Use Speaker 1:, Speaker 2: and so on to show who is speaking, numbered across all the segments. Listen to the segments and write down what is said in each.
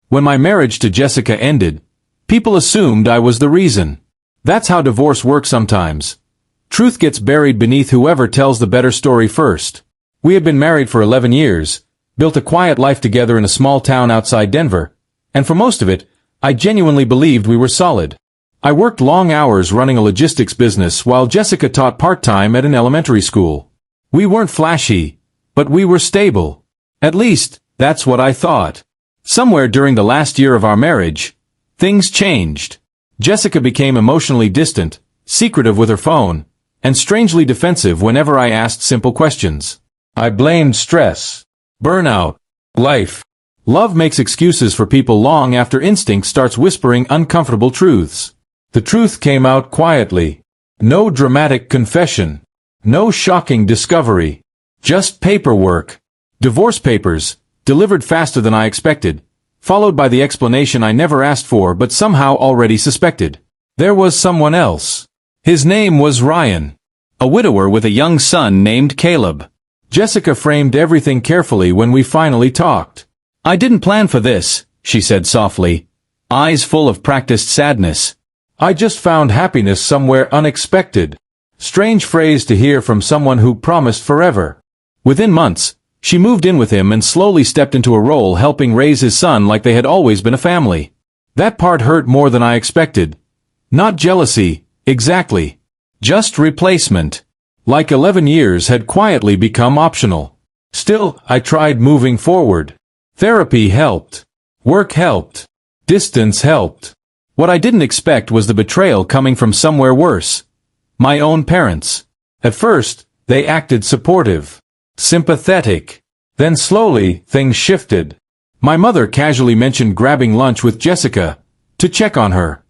Speaker 1: When my marriage to Jessica ended, people assumed I was the reason. That's how divorce works sometimes. Truth gets buried beneath whoever tells the better story first. We had been married for 11 years, built a quiet life together in a small town outside Denver, and for most of it, I genuinely believed we were solid. I worked long hours running a logistics business while Jessica taught part-time at an elementary school. We weren't flashy, but we were stable. At least, that's what I thought. Somewhere during the last year of our marriage, things changed. Jessica became emotionally distant, secretive with her phone, and strangely defensive whenever I asked simple questions. I blamed stress, burnout, life. Love makes excuses for people long after instinct starts whispering uncomfortable truths. The truth came out quietly. No dramatic confession. No shocking discovery. Just paperwork. Divorce papers, delivered faster than I expected, followed by the explanation I never asked for but somehow already suspected. There was someone else. His name was Ryan. A widower with a young son named Caleb. Jessica framed everything carefully when we finally talked. "I didn't plan for this," she said softly, eyes full of practiced sadness. "I just found happiness somewhere unexpected." Strange phrase to hear from someone who promised forever. Within months, she moved in with him and slowly stepped into a role helping raise his son like they had always been a family. That part hurt more than I expected. Not jealousy, exactly. Just replacement. Like 11 years had quietly become optional. Still, I tried moving forward. Therapy helped. Work helped. Distance helped. What I didn't expect was the betrayal coming from somewhere worse. My own parents. At first, they acted supportive. Sympathetic. Then slowly, things shifted. My mother casually mentioned grabbing lunch with Jessica, to check on her.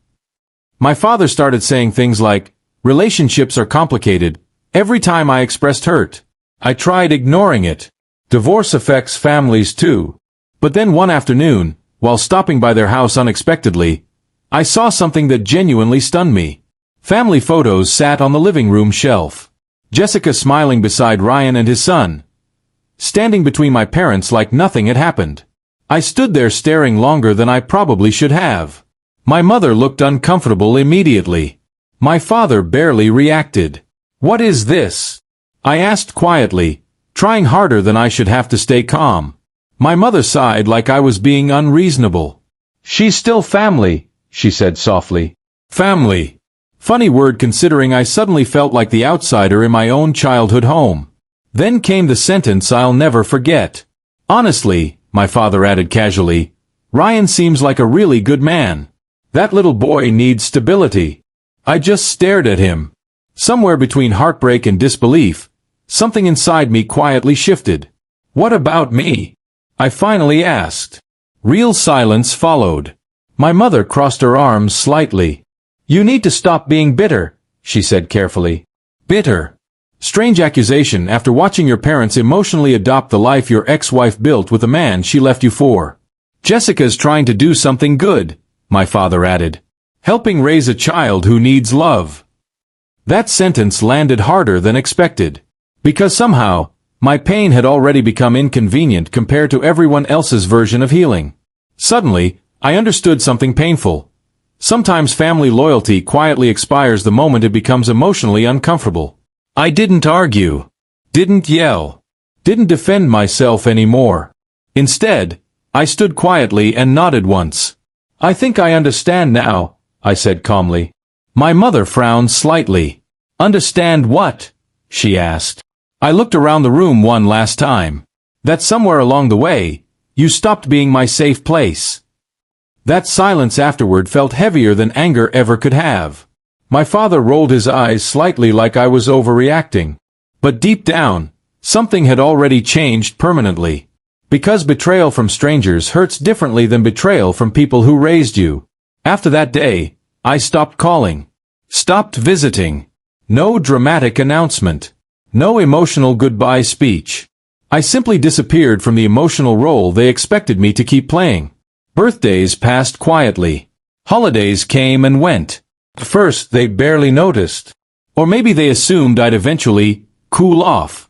Speaker 1: My father started saying things like, "Relationships are complicated," every time I expressed hurt. I tried ignoring it. Divorce affects families too. But then one afternoon, while stopping by their house unexpectedly, I saw something that genuinely stunned me. Family photos sat on the living room shelf. Jessica smiling beside Ryan and his son. Standing between my parents like nothing had happened. I stood there staring longer than I probably should have. My mother looked uncomfortable immediately. My father barely reacted. "What is this?" I asked quietly, trying harder than I should have to stay calm. My mother sighed like I was being unreasonable. "She's still family," she said softly. Family. Funny word considering I suddenly felt like the outsider in my own childhood home. Then came the sentence I'll never forget. "Honestly," my father added casually, "Ryan seems like a really good man. That little boy needs stability." I just stared at him. Somewhere between heartbreak and disbelief, something inside me quietly shifted. "What about me?" I finally asked. Real silence followed. My mother crossed her arms slightly. "You need to stop being bitter," she said carefully. Bitter. Strange accusation after watching your parents emotionally adopt the life your ex-wife built with the man she left you for. "Jessica's trying to do something good," my father added. "Helping raise a child who needs love." That sentence landed harder than expected. Because somehow, my pain had already become inconvenient compared to everyone else's version of healing. Suddenly, I understood something painful. Sometimes family loyalty quietly expires the moment it becomes emotionally uncomfortable. I didn't argue. Didn't yell. Didn't defend myself anymore. Instead, I stood quietly and nodded once. "I think I understand now," I said calmly. My mother frowned slightly. "Understand what?" she asked. I looked around the room one last time. That somewhere along the way, you stopped being my safe place. That silence afterward felt heavier than anger ever could have. My father rolled his eyes slightly like I was overreacting. But deep down, something had already changed permanently. Because betrayal from strangers hurts differently than betrayal from people who raised you. After that day, I stopped calling. Stopped visiting. No dramatic announcement. No emotional goodbye speech. I simply disappeared from the emotional role they expected me to keep playing. Birthdays passed quietly. Holidays came and went. At first, they barely noticed. Or maybe they assumed I'd eventually cool off.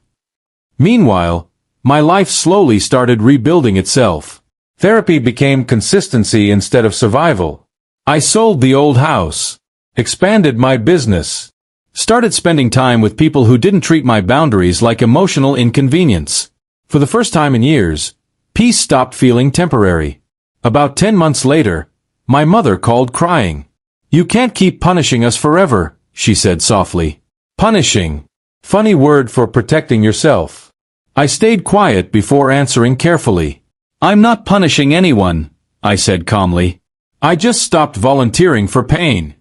Speaker 1: Meanwhile, my life slowly started rebuilding itself. Therapy became consistency instead of survival. I sold the old house, expanded my business, started spending time with people who didn't treat my boundaries like emotional inconvenience. For the first time in years, peace stopped feeling temporary. About 10 months later, my mother called crying. "You can't keep punishing us forever," she said softly. Punishing. Funny word for protecting yourself. I stayed quiet before answering carefully. "I'm not punishing anyone," I said calmly. "I just stopped volunteering for pain."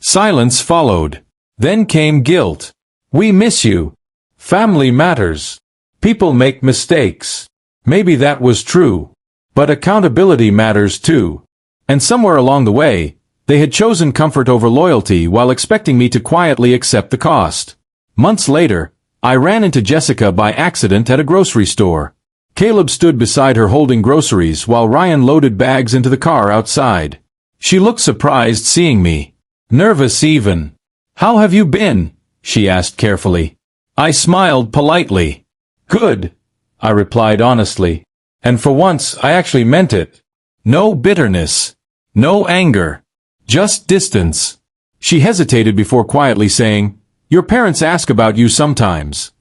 Speaker 1: Silence followed. Then came guilt. "We miss you. Family matters. People make mistakes." Maybe that was true. But accountability matters too. And somewhere along the way, they had chosen comfort over loyalty while expecting me to quietly accept the cost. Months later, I ran into Jessica by accident at a grocery store. Caleb stood beside her holding groceries while Ryan loaded bags into the car outside. She looked surprised seeing me. Nervous even. "How have you been?" she asked carefully. I smiled politely. "Good," I replied honestly. And for once, I actually meant it. No bitterness. No anger. Just distance. She hesitated before quietly saying, "Your parents ask about you sometimes."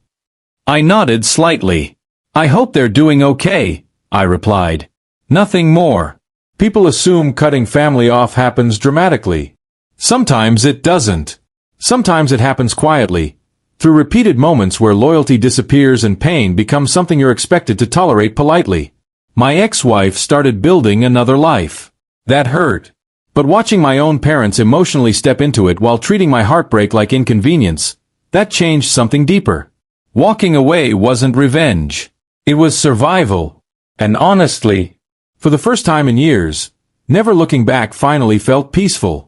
Speaker 1: I nodded slightly. "I hope they're doing okay," I replied. Nothing more. People assume cutting family off happens dramatically. Sometimes it doesn't. Sometimes it happens quietly, through repeated moments where loyalty disappears and pain becomes something you're expected to tolerate politely. My ex-wife started building another life. That hurt. But watching my own parents emotionally step into it while treating my heartbreak like inconvenience, that changed something deeper. Walking away wasn't revenge. It was survival. And honestly, for the first time in years, never looking back finally felt peaceful.